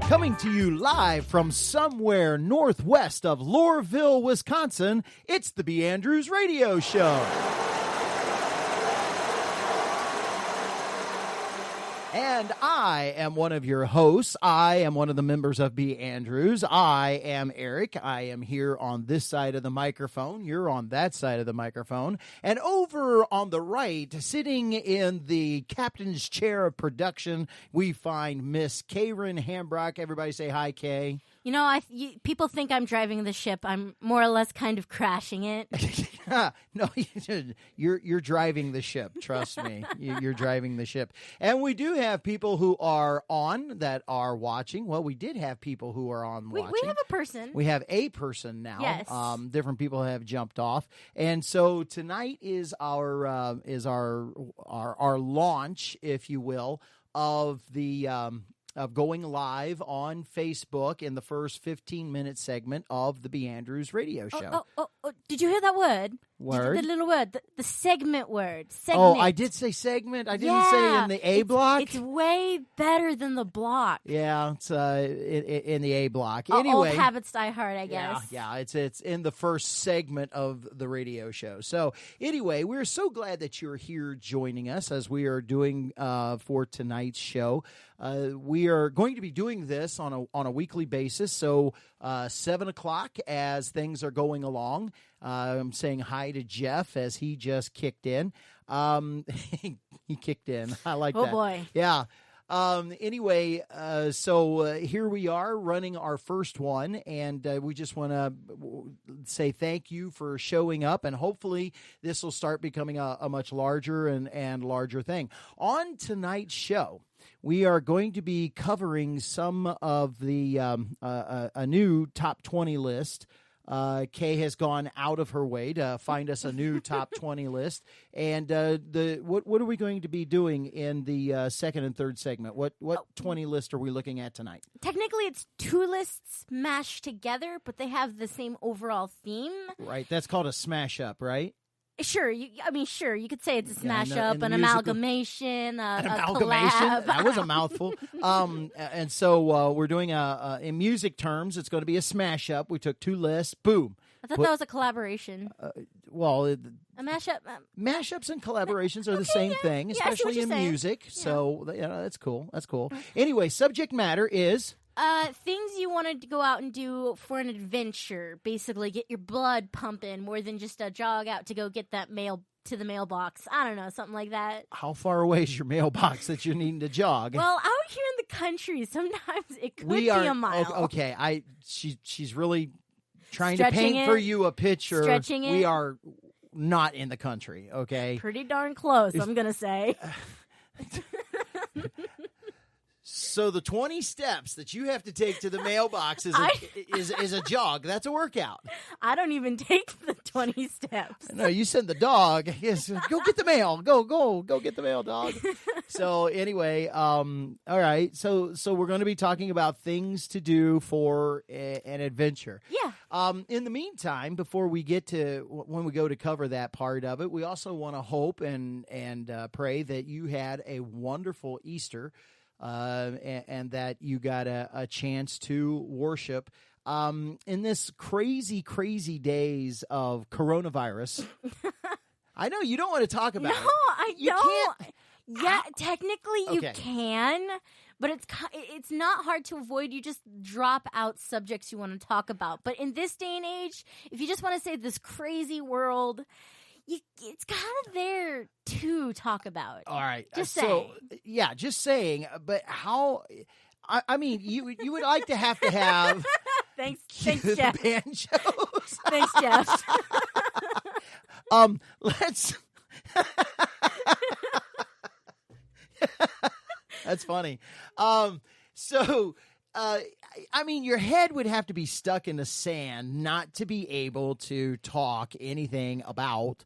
Coming to you live from somewhere northwest of Loreville, Wisconsin, it's the B.Andrews Radio Show. And I am one of your hosts. I am one of the members of B.Andrews. I am Eric. I am here on this side of the microphone. You're on that side of the microphone. And over on the right, sitting in the captain's chair of production, we find Miss Karen Hambrock. Everybody say hi, Kay. You know, people think I'm driving the ship. I'm more or less kind of crashing it. No, you're driving the ship. Trust me, you're driving the ship. And we do have people who are on that are watching. Well, we did have people who are on watching. We have a person. We have a person now. Yes. Different people have jumped off, and so tonight is our launch, if you will, of the. Of going live on Facebook in the first 15-minute segment of the B.Andrews Radio Show. Oh, did you hear that word? Word? The little word, the segment word. Segment. Oh, I did say segment. I didn't say in the A block. It's way better than the block. Yeah, it's in the A block. Anyway, old habits die hard, I guess. Yeah, it's in the first segment of the radio show. So anyway, we're so glad that you're here joining us as we are doing for tonight's show. We are going to be doing this on a weekly basis. So 7 o'clock as things are going along. I'm saying hi to Jeff as he just kicked in. He kicked in. I like that. Oh, boy. Yeah. Anyway, so here we are running our first one, and we just want to say thank you for showing up, and hopefully this will start becoming a much larger and larger thing. On tonight's show, we are going to be covering some of the a new top 20 list. Kay has gone out of her way to find us a new top 20 list. And what are we going to be doing in the second and third segment? What 20 list are we looking at tonight? Technically, it's two lists mashed together, but they have the same overall theme. Right. That's called a smash up, right? Sure, you could say it's a smash up, an musical, amalgamation, an amalgamation. Collab. That was a mouthful. And so we're doing in music terms, it's going to be a smash up. We took two lists, boom. I thought that was a collaboration. A mashup. Mashups and collaborations are the same thing, especially in music. Yeah. So that's cool. That's cool. Anyway, subject matter is. Things you wanted to go out and do for an adventure. Basically, get your blood pumping more than just a jog out to go get that mail to the mailbox. I don't know, something like that. How far away is your mailbox that you're needing to jog? Well, out here in the country, sometimes it could be a mile. Okay, she's really trying Stretching to paint it, for you a picture. Stretching it. We are not in the country, okay? Pretty darn close, I'm going to say. So the 20 steps that you have to take to the mailbox is a jog. That's a workout. I don't even take the 20 steps. No, you send the dog. Yes, go get the mail. Go get the mail, dog. So anyway, all right. So we're going to be talking about things to do for an adventure. Yeah. In the meantime, before we get to when we go to cover that part of it, we also want to hope and pray that you had a wonderful Easter. And that you got a chance to worship in this crazy, crazy days of coronavirus. I know you don't want to talk about it. No, I don't. Can't. Yeah, technically you Okay. can, but it's not hard to avoid. You just drop out subjects you want to talk about. But in this day and age, if you just want to say this crazy world, it's kind of there to talk about. All right. Just saying. Yeah, just saying. But how? I mean, you would like to have. Thanks, Jeff. Banjos. Thanks, Jeff. Let's. That's funny. I mean, your head would have to be stuck in the sand not to be able to talk anything about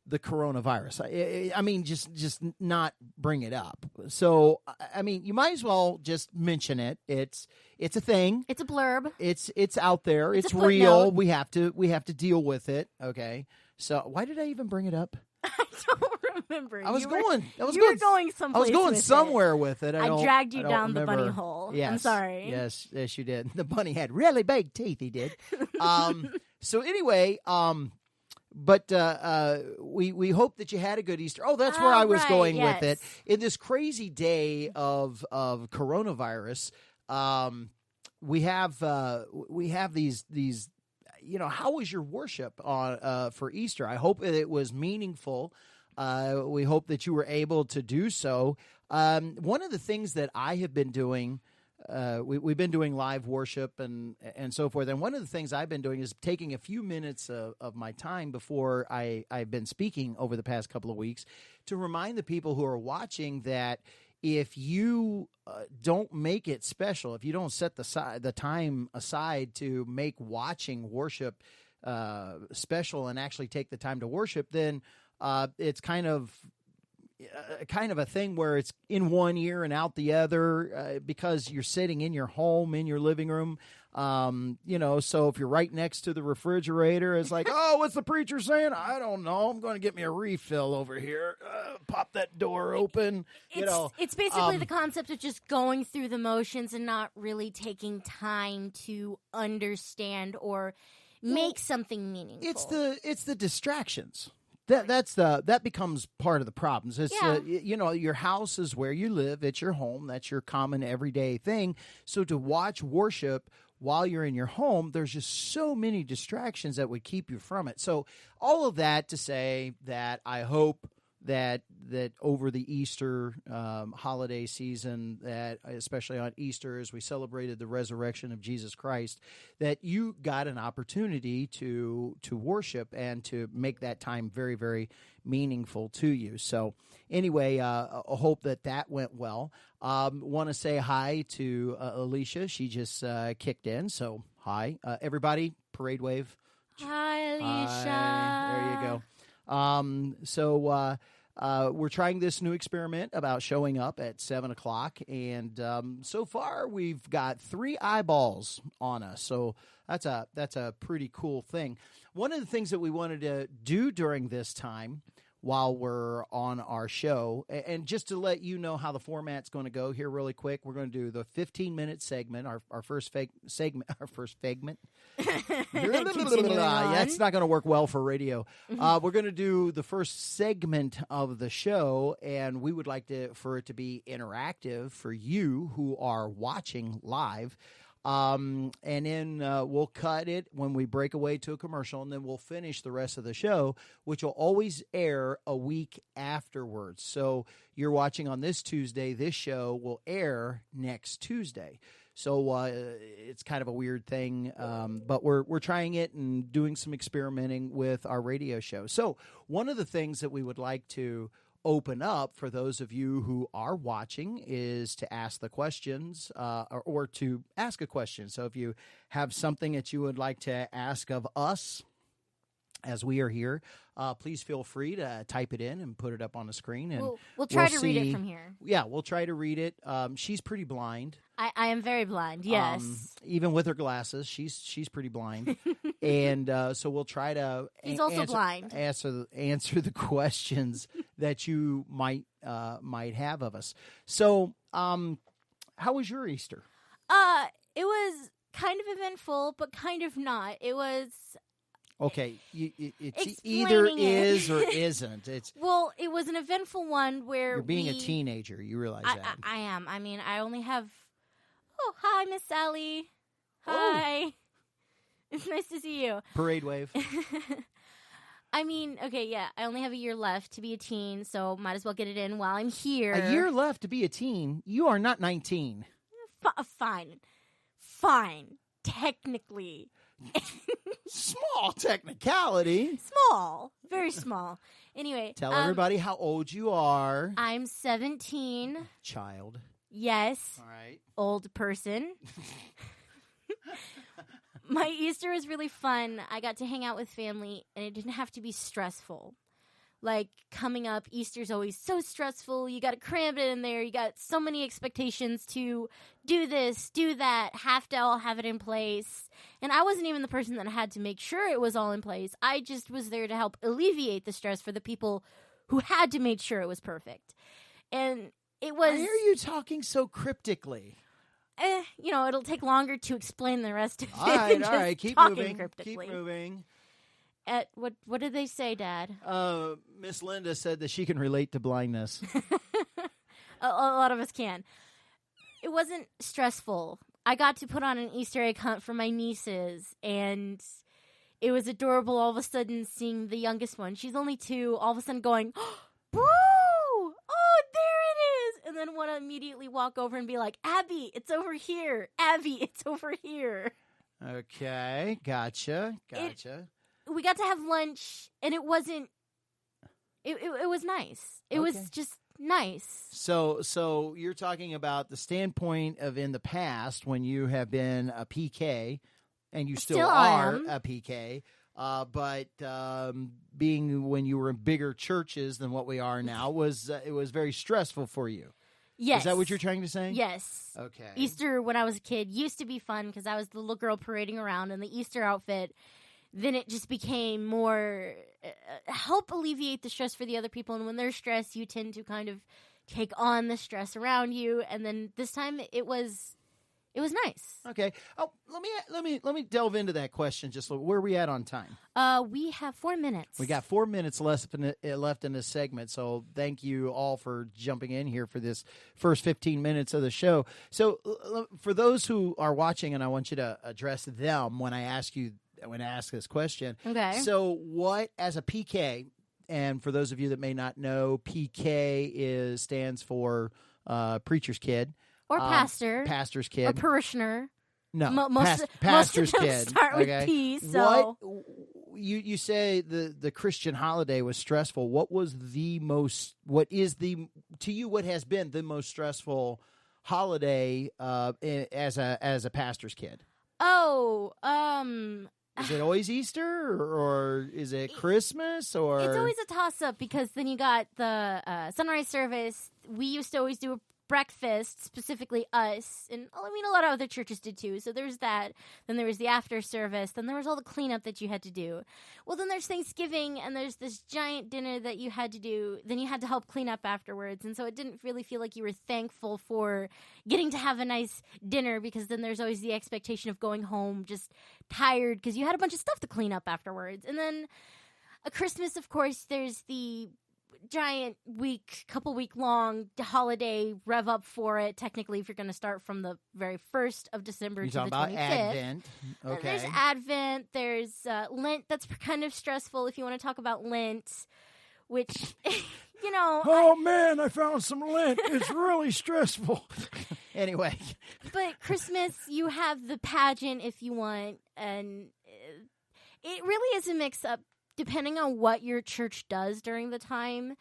the coronavirus. I mean, just not bring it up. So, I mean, you might as well just mention it. It's a thing. It's a blurb. It's out there. It's a real. footnote. We have to deal with it. Okay. So, why did I even bring it up? I don't remember. I was you going were going someplace. I was going with somewhere with it. I dragged you down remember. the bunny hole. Yes, I'm sorry. Yes, you did. The bunny had really big teeth. He did. So anyway, but we hope that you had a good Easter. Oh, that's where I was going with it. In this crazy day of coronavirus, we have these. You know, how was your worship on for Easter? I hope that it was meaningful. We hope that you were able to do so. One of the things that I have been doing, we've been doing live worship and so forth. And one of the things I've been doing is taking a few minutes of my time before I've been speaking over the past couple of weeks to remind the people who are watching that if you don't make it special, if you don't set the time aside to make watching worship special and actually take the time to worship, then it's kind of a thing where it's in one ear and out the other because you're sitting in your home, in your living room. You know, so if you're right next to the refrigerator, it's like, oh, what's the preacher saying? I don't know. I'm going to get me a refill over here. Pop that door open. It's basically the concept of just going through the motions and not really taking time to understand or make something meaningful. It's the distractions. That becomes part of the problems. It's your house is where you live. It's your home. That's your common everyday thing. So to watch worship while you're in your home, there's just so many distractions that would keep you from it. So all of that to say that I hope that over the Easter holiday season, that especially on Easter as we celebrated the resurrection of Jesus Christ, that you got an opportunity to worship and to make that time very, very meaningful to you. So anyway, I hope that went well. Want to say hi to Alicia. She just kicked in, so hi. Everybody, parade wave. Hi, Alicia. Hi. There you go. So we're trying this new experiment about showing up at 7 o'clock, and so far we've got 3 eyeballs on us. So that's a pretty cool thing. One of the things that we wanted to do during this time while we're on our show, and just to let you know how the format's going to go here really quick, we're going to do the 15-minute segment, our first segment. That's not going to work well for radio. We're going to do the first segment of the show, and we would like for it to be interactive for you who are watching live. And then we'll cut it when we break away to a commercial, and then we'll finish the rest of the show, which will always air a week afterwards. So you're watching on this Tuesday. This show will air next Tuesday. So it's kind of a weird thing, but we're trying it and doing some experimenting with our radio show. So one of the things that we would like to open up for those of you who are watching is to ask the questions or to ask a question. So if you have something that you would like to ask of us as we are here, please feel free to type it in and put it up on the screen. And we'll try to read it from here. Yeah, we'll try to read it. She's pretty blind. I am very blind, yes. Even with her glasses, she's pretty blind. And so we'll try to He's also blind. Answer the questions that you might have of us. So how was your Easter? It was kind of eventful, but kind of not. It was... Okay, it's either is or isn't. It's well, it was an eventful one where you're being a teenager. You realize that? I am. I mean, I only have. Oh, hi, Miss Sally. Hi. Oh. It's nice to see you. Parade wave. I mean, okay, yeah. I only have a year left to be a teen, so might as well get it in while I'm here. A year left to be a teen? You are not 19. Fine. Technically. Small technicality. Small. Very small. Anyway. Tell everybody how old you are. I'm 17. Child. Yes. All right. Old person. My Easter was really fun. I got to hang out with family, and it didn't have to be stressful. like coming up, Easter's always so stressful. You got to cram it in there. You got so many expectations to do this, do that, have to all have it in place. And I wasn't even the person that had to make sure it was all in place. I just was there to help alleviate the stress for the people who had to make sure it was perfect. And it was... Why are you talking so cryptically? It'll take longer to explain the rest of it. All right. Keep moving. Cryptically. Keep moving. What did they say, Dad? Miss Linda said that she can relate to blindness. a lot of us can. It wasn't stressful. I got to put on an Easter egg hunt for my nieces, and it was adorable all of a sudden seeing the youngest one. She's only 2, all of a sudden going, "Boo! Oh, there it is!" And then want to immediately walk over and be like, "Abby, it's over here. Abby, it's over here." Okay, gotcha. We got to have lunch, and it wasn't... It was nice. It was just nice. So you're talking about the standpoint of in the past when you have been a PK, and you still are a PK, but being when you were in bigger churches than what we are now it was very stressful for you. Yes. Is that what you're trying to say? Yes. Okay. Easter, when I was a kid, used to be fun because I was the little girl parading around in the Easter outfit. Then it just became more help alleviate the stress for the other people. And when they're stressed, you tend to kind of take on the stress around you. And then this time it was nice. Okay. Oh, let me delve into that question. Just where are we at on time? We have 4 minutes. We got 4 minutes left in this segment. So thank you all for jumping in here for this first 15 minutes of the show. So for those who are watching, and I want you to address them when I ask this question. Okay. So what, as a PK, and for those of you that may not know, PK stands for preacher's kid. Or pastor. Pastor's kid. Or parishioner. No, most pastor's of them kid. start with P, so... What, you say the Christian holiday was stressful. What has been the most stressful holiday as a pastor's kid? Is it always Easter, or is it Christmas, or? It's always a toss-up because then you got the sunrise service. We used to always do a breakfast, specifically us, and I mean a lot of other churches did too. So there's that. Then there was the after service. Then there was all the cleanup that you had to do. Well, then there's Thanksgiving, and there's this giant dinner that you had to do. Then you had to help clean up afterwards, and so it didn't really feel like you were thankful for getting to have a nice dinner because then there's always the expectation of going home just tired because you had a bunch of stuff to clean up afterwards. And then a Christmas, of course, there's the giant couple week long holiday rev up for it. Technically, if you're going to start from the very 1st of December to the 25th. About Advent. Okay. There's Advent. There's Lent. That's kind of stressful if you want to talk about Lent, which, Oh, man, I found some Lent. It's really stressful. Anyway. But Christmas, you have the pageant if you want, and it really is a mix-up. Depending on what your church does during the time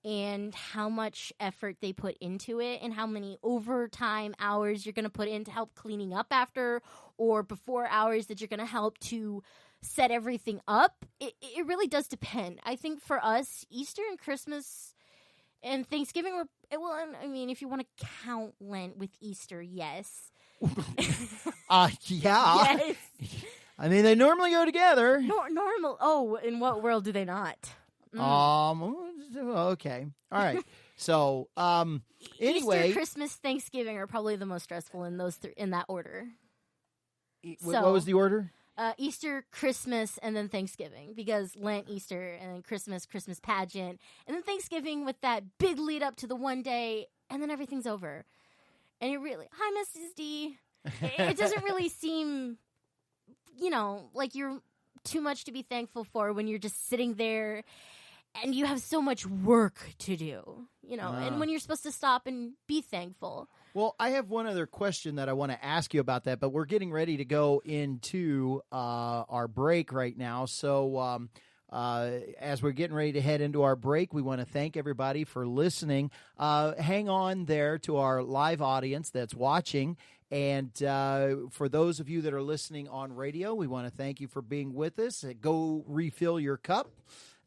and how much effort they put into it and how many overtime hours you're going to put in to help cleaning up after or before hours that you're going to help to set everything up, it really does depend. I think for us, Easter and Christmas and Thanksgiving were, if you want to count Lent with Easter, yes. Yeah. Yes. I mean, they normally go together. Normal. Oh, in what world do they not? Okay. All right. So, anyway, Easter, Christmas, Thanksgiving are probably the most stressful in those in that order. What was the order? Easter, Christmas, and then Thanksgiving, because Lent, Easter, and then Christmas pageant, and then Thanksgiving with that big lead up to the one day, and then everything's over. And it really, hi, Mrs. D. It doesn't really seem, like you're too much to be thankful for when you're just sitting there and you have so much work to do, and when you're supposed to stop and be thankful. Well, I have one other question that I want to ask you about that, but we're getting ready to go into our break right now. So as we're getting ready to head into our break, we want to thank everybody for listening. Hang on there to our live audience that's watching. And for those of you that are listening on radio, we want to thank you for being with us. Go refill your cup.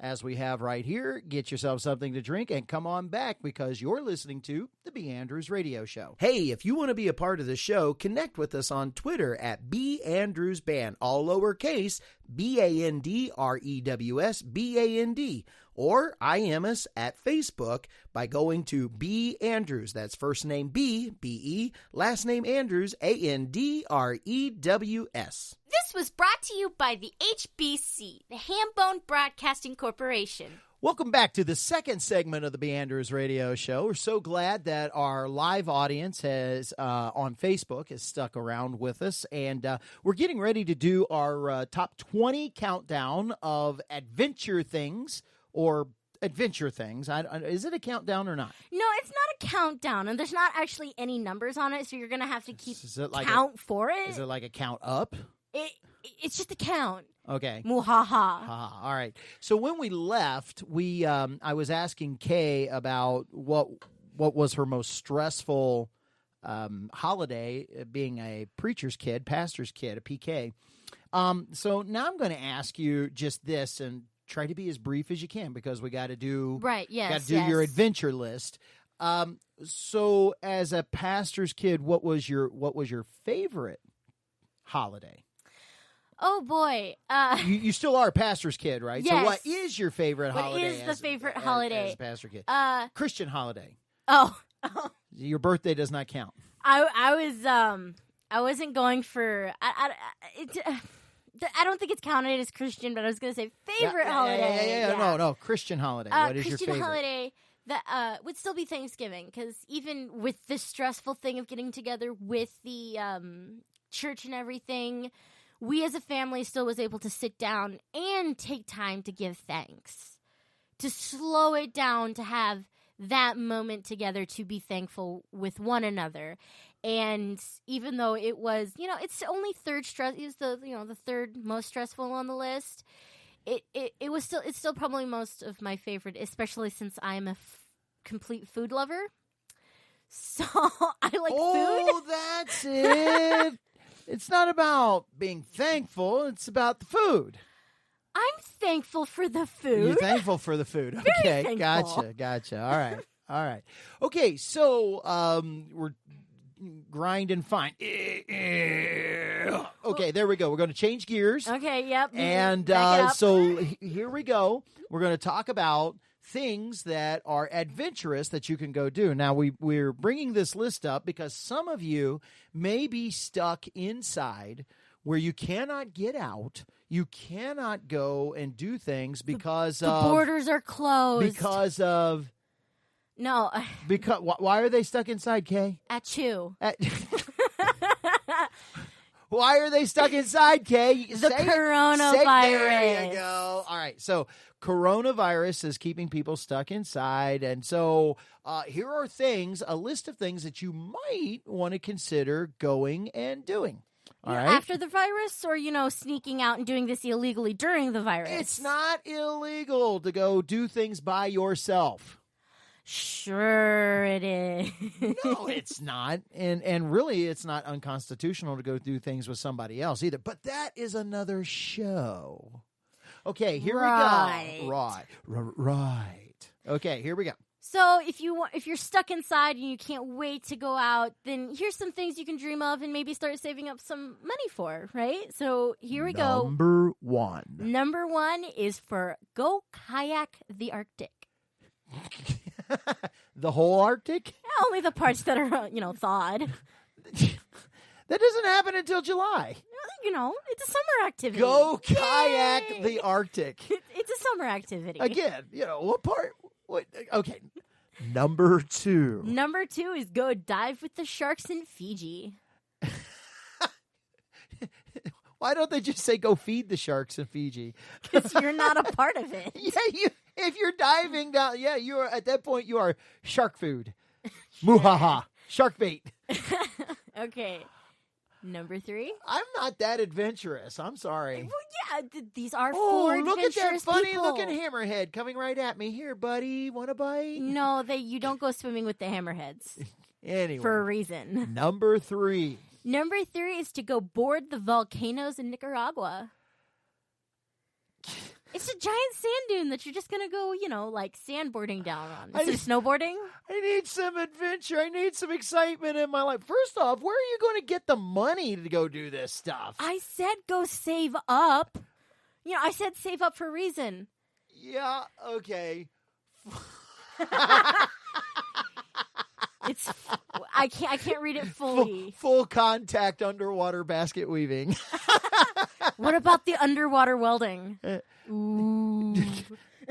as we have right here. Get yourself something to drink and come on back because you're listening to the B.Andrews Radio Show. Hey, if you want to be a part of the show, connect with us on Twitter at B.Andrews Band, all lowercase, B-A-N-D-R-E-W-S, B-A-N-D. Or IM us at Facebook by going to B.Andrews. That's first name B, B-E, last name Andrews, A-N-D-R-E-W-S. This was brought to you by the HBC, the Hambone Broadcasting Corporation. Welcome back to the second segment of the B.Andrews Radio Show. We're so glad that our live audience has on Facebook has stuck around with us, and we're getting ready to do our top 20 countdown of adventure things or adventure things. Is it a countdown or not? No, it's not a countdown, and there's not actually any numbers on it, so you're going to have to keep like count for it. Is it like a count up? It's just a count. Okay. Muhaha. All right. So when we left, I was asking Kay about what was her most stressful holiday, being a preacher's kid, pastor's kid, a PK. So now I'm going to ask you just this, and try to be as brief as you can because we got to do your adventure list. So as a pastor's kid, what was your favorite holiday? Oh boy. You still are a pastor's kid, right? Yes. So what is your favorite holiday? What is the favorite holiday? As a pastor kid? Christian holiday. Oh. Your birthday does not count. I wasn't going for I don't think it's counted as Christian, but I was going to say favorite holiday. Yeah. No, Christian holiday. What is Christian your favorite? holiday that would still be Thanksgiving, because even with the stressful thing of getting together with the church and everything, we as a family still was able to sit down and take time to give thanks, to slow it down, to have that moment together, to be thankful with one another. And even though it was, it's only third stress, it was the third most stressful on the list. It's still probably most of my favorite, especially since I'm a complete food lover. So I like food. Oh, that's it. It's not about being thankful. It's about the food. I'm thankful for the food. You're thankful for the food. Very Okay, thankful. Gotcha. All right. Okay, so we're grinding fine. Okay, there we go. We're going to change gears. Okay, yep. And so here we go. We're going to talk about things that are adventurous that you can go do. Now, we're bringing this list up because some of you may be stuck inside where you cannot get out. You cannot go and do things because the borders are closed. Because of... No. Because why are they stuck inside, Kay? Achoo. Why are they stuck inside, Kay? The coronavirus. There you go. All right. So coronavirus is keeping people stuck inside. And so here are a list of things that you might want to consider going and doing. All right. After the virus, or, sneaking out and doing this illegally during the virus? It's not illegal to go do things by yourself. Sure it is. No, it's not. And really, it's not unconstitutional to go do things with somebody else either. But that is another show. Okay, here we go. Right. Okay, here we go. So if you're stuck inside and you can't wait to go out, then here's some things you can dream of and maybe start saving up some money for, right? So here we go. Number one. Number one is for go kayak the Arctic. The whole Arctic? Only the parts that are, thawed. That doesn't happen until July. It's a summer activity. Go kayak Yay! the Arctic. It's a summer activity. Again, what part? What? Okay. Number two. Number two is go dive with the sharks in Fiji. Why don't they just say go feed the sharks in Fiji? Because you're not a part of it. Yeah, if you're diving down, you are at that point. You are shark food. Muhaha, shark bait. Okay, number three. I'm not that adventurous. I'm sorry. Well, yeah, these are four look at that adventurous funny people. looking hammerhead coming right at me. Here, buddy, want a bite? No, you don't go swimming with the hammerheads. Anyway, for a reason. Number three. Number three is to go board the volcanoes in Nicaragua. It's a giant sand dune that you're just going to go, like sandboarding down on. Instead of snowboarding? I need some adventure. I need some excitement in my life. First off, where are you going to get the money to go do this stuff? I said go save up. I said save up for a reason. Yeah, okay. I can't read it fully. Full contact underwater basket weaving. What about the underwater welding? Ooh.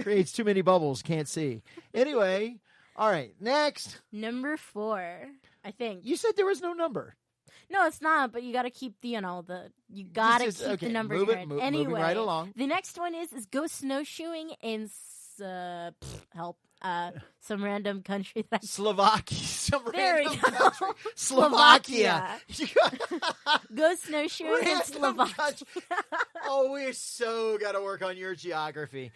Creates too many bubbles, can't see. Anyway, all right, next. Number 4, I think. You said there was no number. No, it's not, but you got to keep the, you got to keep the number here. Anyway, moving right along. The next one is go snowshoeing in some random country. Slovakia. Some there random we go. country. Slovakia. Go snowshoeing in Slovakia. Oh, we so got to work on your geography.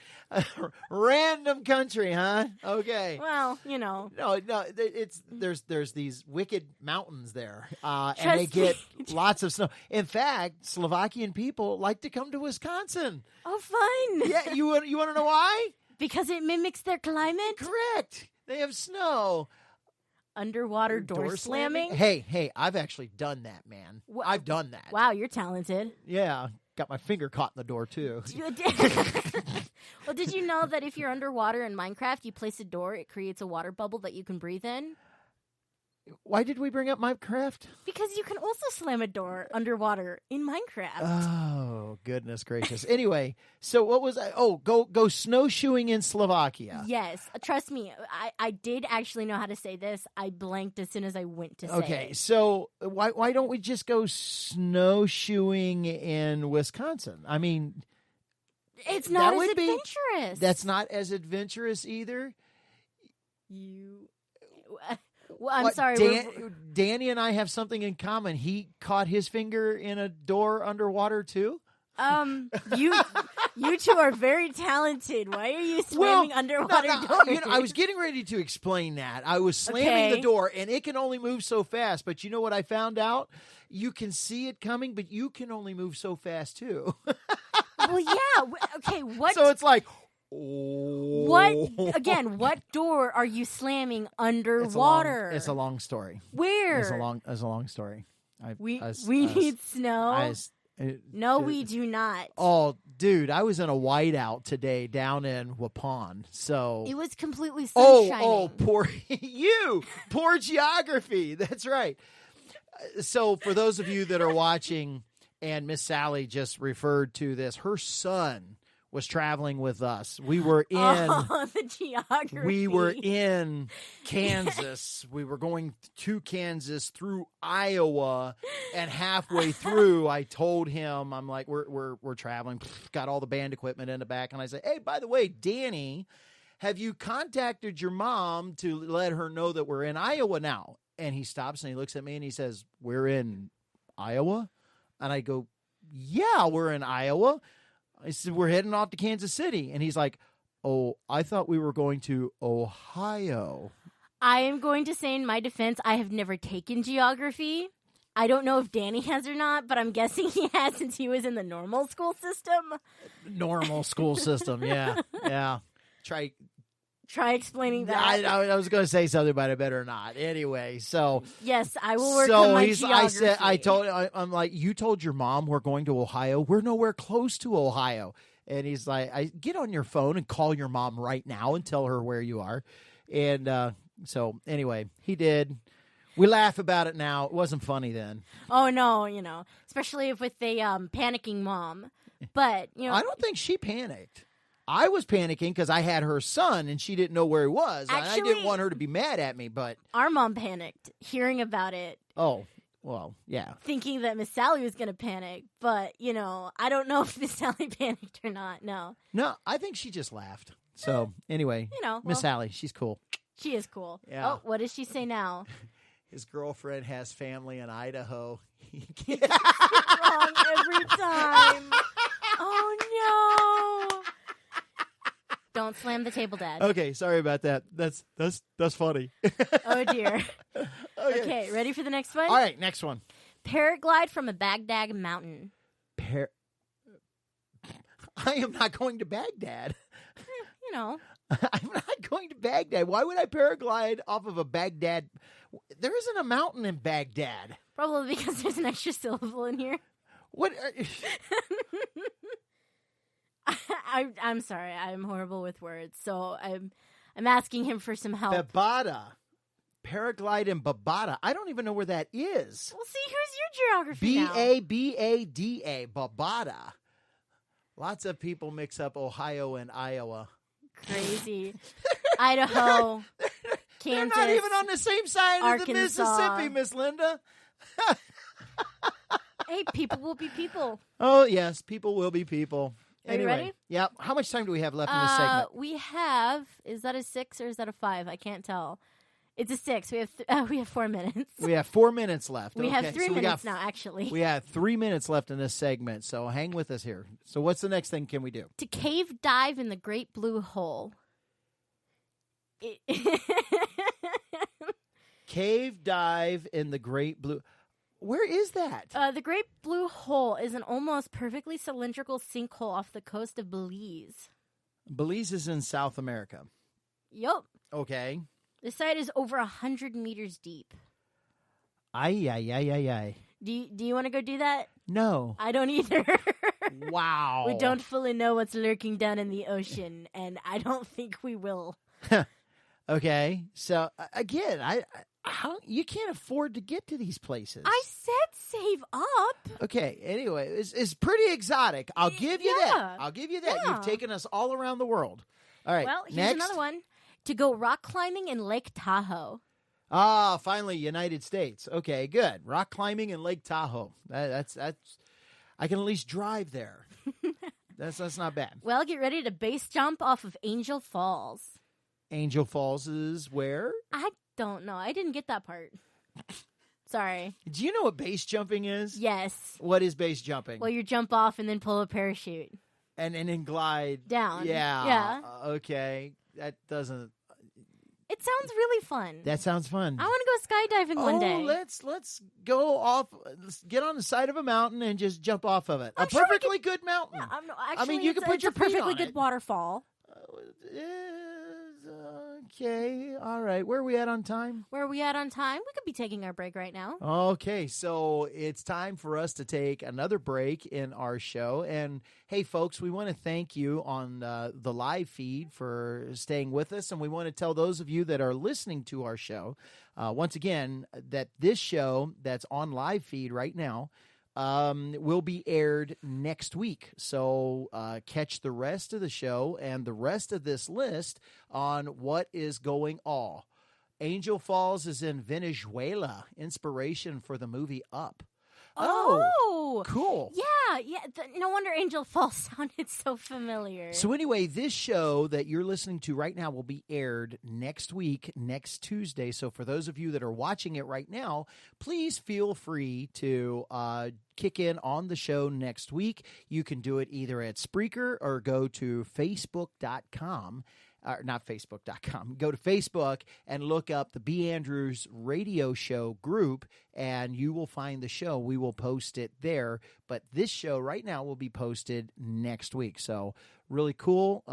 Random country, huh? Okay. Well, No, there's these wicked mountains there, and they get lots of snow. In fact, Slovakian people like to come to Wisconsin. Oh, fun. Yeah, you want to know why? Because it mimics their climate? Correct. They have snow. Underwater door slamming? Hey, I've actually done that, man. I've done that. Wow, you're talented. Yeah. Got my finger caught in the door, too. Well, did you know that if you're underwater in Minecraft, you place a door, it creates a water bubble that you can breathe in? Why did we bring up Minecraft? Because you can also slam a door underwater in Minecraft. Oh, goodness gracious. Anyway, so what was I? Oh, go snowshoeing in Slovakia. Yes. Trust me, I did actually know how to say this. I blanked as soon as I went to say it. Okay, so why don't we just go snowshoeing in Wisconsin? I mean, it's not as adventurous. That's not as adventurous either. Well, I'm sorry. Danny and I have something in common. He caught his finger in a door underwater too. You two are very talented. Why are you slamming underwater doors? I was getting ready to explain that. I was slamming the door, and it can only move so fast. But you know what I found out? You can see it coming, but you can only move so fast too. Well, yeah. Okay. What? So it's like. What door are you slamming underwater? It's a long story. Where? It's a long story. We need snow. No, we do not. Oh, dude, I was in a whiteout today down in Waupun. So it was completely sunshiny. Poor geography. That's right. So for those of you that are watching, and Miss Sally just referred to this, her son was traveling with us. We were in the geography. We were in Kansas. We were going to Kansas through Iowa, and halfway through, I told him, I'm like, we're traveling. Got all the band equipment in the back, and I said, hey, by the way, Danny, have you contacted your mom to let her know that we're in Iowa now? And he stops and he looks at me and he says, we're in Iowa? And I go, yeah, we're in Iowa. I said, we're heading off to Kansas City. And he's like, oh, I thought we were going to Ohio. I am going to say in my defense, I have never taken geography. I don't know if Danny has or not, but I'm guessing he has since he was in the normal school system. Normal school system, yeah. Yeah. Try explaining that. I was going to say something, but I better not. Anyway, so. Yes, I will work on my geography. I'm like, you told your mom we're going to Ohio? We're nowhere close to Ohio. And he's like, get on your phone and call your mom right now and tell her where you are. And so anyway, he did. We laugh about it now. It wasn't funny then. Oh, no, especially with a panicking mom. But, I don't think she panicked. I was panicking because I had her son and she didn't know where he was. Actually, I didn't want her to be mad at me, but. Our mom panicked hearing about it. Oh, well, yeah. Thinking that Miss Sally was going to panic. But, I don't know if Miss Sally panicked or not. No. No, I think she just laughed. So, anyway, Miss Sally, she's cool. She is cool. Yeah. Oh, what does she say now? His girlfriend has family in Idaho. He gets it wrong every time. Oh, no. Don't slam the table, Dad. Okay, sorry about that. That's funny. Oh, dear. Okay, ready for the next one? All right, next one. Paraglide from a Baghdad mountain. I am not going to Baghdad. You know. I'm not going to Baghdad. Why would I paraglide off of a Baghdad? There isn't a mountain in Baghdad. Probably because there's an extra syllable in here. What? I'm sorry. I'm horrible with words. So I'm asking him for some help. Babada. Paraglide in Babada. I don't even know where that is. Well, see, here's your geography now. Babada. Babada. Lots of people mix up Ohio and Iowa. Crazy. Idaho. Kansas. They're not even on the same side Arkansas. of the Mississippi, Miss Linda. Hey, people will be people. Oh, yes. People will be people. Are you ready? Yeah. How much time do we have left in this segment? We have, is that a 6 or is that a 5? I can't tell. It's a 6. We have 4 minutes. We have 4 minutes left. We have 3 so minutes now, actually. We have 3 minutes left in this segment, so hang with us here. So what's the next thing can we do? To cave dive in the Great Blue Hole. Cave dive in the Great Blue... Where is that? The Great Blue Hole is an almost perfectly cylindrical sinkhole off the coast of Belize. Belize is in South America. Yup. Okay. The site is over 100 meters deep. Ay. Do you want to go do that? No. I don't either. Wow. We don't fully know what's lurking down in the ocean, and I don't think we will. Okay. So, again, how you can't afford to get to these places. I said save up. Okay. Anyway, it's pretty exotic. I'll give you that. Yeah. You've taken us all around the world. All right. Well, here's next. another one. To go rock climbing in Lake Tahoe. Ah, finally, United States. Okay, good. Rock climbing in Lake Tahoe. That's. I can at least drive there. That's not bad. Well, get ready to base jump off of Angel Falls. Angel Falls is where? I don't know. I didn't get that part. Sorry. Do you know what base jumping is? Yes. What is base jumping? Well, you jump off and then pull a parachute. And then glide down. Yeah. Okay. That doesn't. It sounds really fun. That sounds fun. I want to go skydiving one day. Let's go off. Let's get on the side of a mountain and just jump off of it. I'm a sure perfectly good mountain. Yeah, I mean, you can put your it's a perfectly feet on good it. waterfall. Okay. All right. Where are we at on time? Where are we at on time? We could be taking our break right now. Okay, so it's time for us to take another break in our show. And hey, folks, we want to thank you on the live feed for staying with us. And we want to tell those of you that are listening to our show, once again, that this show that's on live feed right now will be aired next week. So catch the rest of the show and the rest of this list on what is going on. Angel Falls is in Venezuela. Inspiration for the movie Up. Oh, cool. Yeah. No wonder Angel Falls sounded so familiar. So anyway, this show that you're listening to right now will be aired next week, next Tuesday. So for those of you that are watching it right now, please feel free to kick in on the show next week. You can do it either at Spreaker or go to Facebook.com. Not Facebook.com. Go to Facebook and look up the B.Andrews radio show group, and you will find the show. We will post it there. But this show right now will be posted next week. So really cool.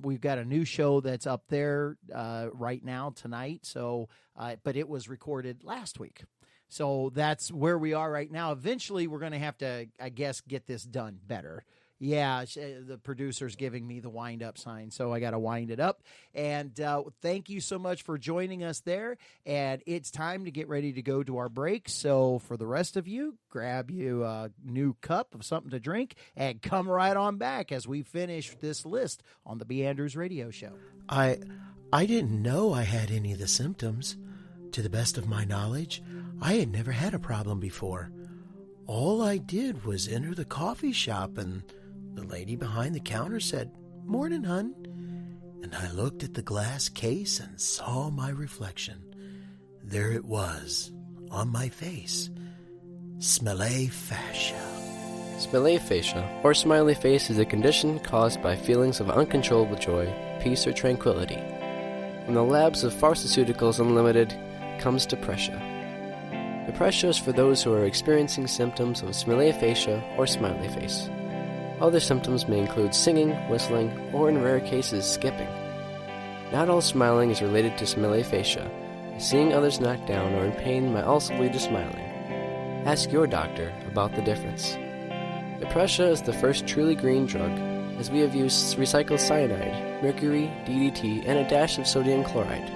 We've got a new show that's up there right now tonight. So, but it was recorded last week. So that's where we are right now. Eventually, we're going to have to, I guess, get this done better. Yeah, the producer's giving me the wind-up sign, so I got to wind it up. And thank you so much for joining us there. And it's time to get ready to go to our break. So for the rest of you, grab you a new cup of something to drink and come right on back as we finish this list on the B.Andrews radio show. I didn't know I had any of the symptoms. To the best of my knowledge, I had never had a problem before. All I did was enter the coffee shop and the lady behind the counter said, "Morning, hun." And I looked at the glass case and saw my reflection. There it was, on my face. Smiley fascia. Smiley fascia, or smiley face, is a condition caused by feelings of uncontrollable joy, peace, or tranquility. From the labs of Pharmaceuticals Unlimited comes Depressia. Depressia is for those who are experiencing symptoms of smiley fascia or smiley face. Other symptoms may include singing, whistling, or in rare cases, skipping. Not all smiling is related to smelly fascia. Seeing others knocked down or in pain might also lead to smiling. Ask your doctor about the difference. Depressia is the first truly green drug, as we have used recycled cyanide, mercury, DDT, and a dash of sodium chloride.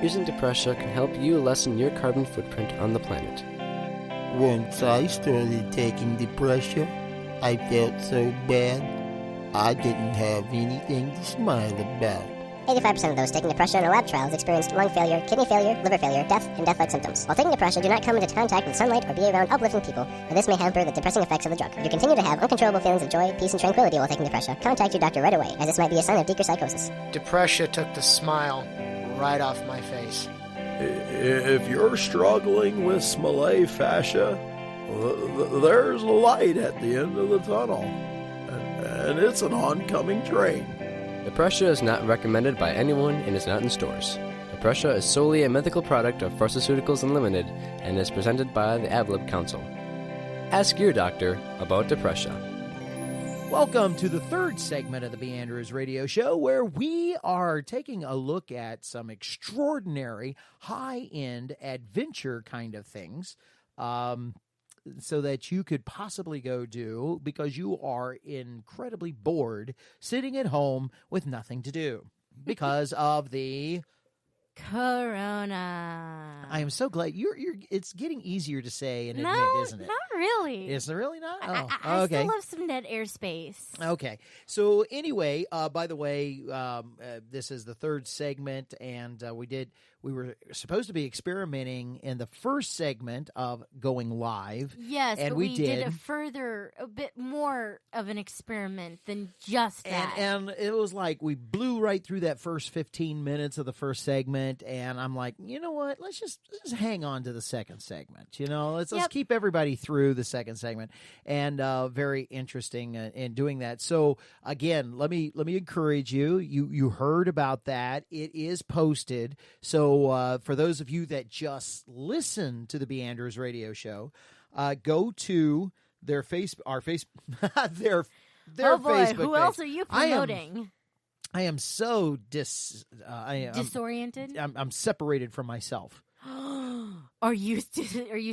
Using Depressia can help you lessen your carbon footprint on the planet. Once I started taking Depressia, I felt so bad, I didn't have anything to smile about. 85% of those taking Depressia in our lab trials experienced lung failure, kidney failure, liver failure, death, and death-like symptoms. While taking Depressia, do not come into contact with sunlight or be around uplifting people, or this may hamper the depressing effects of the drug. If you continue to have uncontrollable feelings of joy, peace, and tranquility while taking Depressia, contact your doctor right away, as this might be a sign of deeper psychosis. Depressia took the smile right off my face. If you're struggling with smelly fascia, there's a light at the end of the tunnel, and it's an oncoming train. Depressia is not recommended by anyone and is not in stores. Depressia is solely a mythical product of Pharmaceuticals Unlimited and is presented by the AVLIB Council. Ask your doctor about Depressia. Welcome to the third segment of the B.Andrews radio show, where we are taking a look at some extraordinary high-end adventure kind of things so that you could possibly go do because you are incredibly bored sitting at home with nothing to do because of the Corona. I am so glad you're it's getting easier to say and No, admit, isn't it? not really. Is it really not? Oh, I okay. still have some dead airspace. Okay. So anyway, by the way, this is the third segment, and we were supposed to be experimenting in the first segment of going live. Yes, and but we we did a bit more of an experiment than just that. And it was like we blew right through that first 15 minutes of the first segment, and I'm like, you know what? Let's just hang on to the second segment. You know, let's keep everybody through the second segment, and very interesting in doing that. So again, let me encourage you. You heard about that? It is posted. So for those of you that just listen to the B.Andrews radio show, go to their their oh boy, Facebook who page. else are you promoting? I am so disoriented. I'm separated from myself. Are you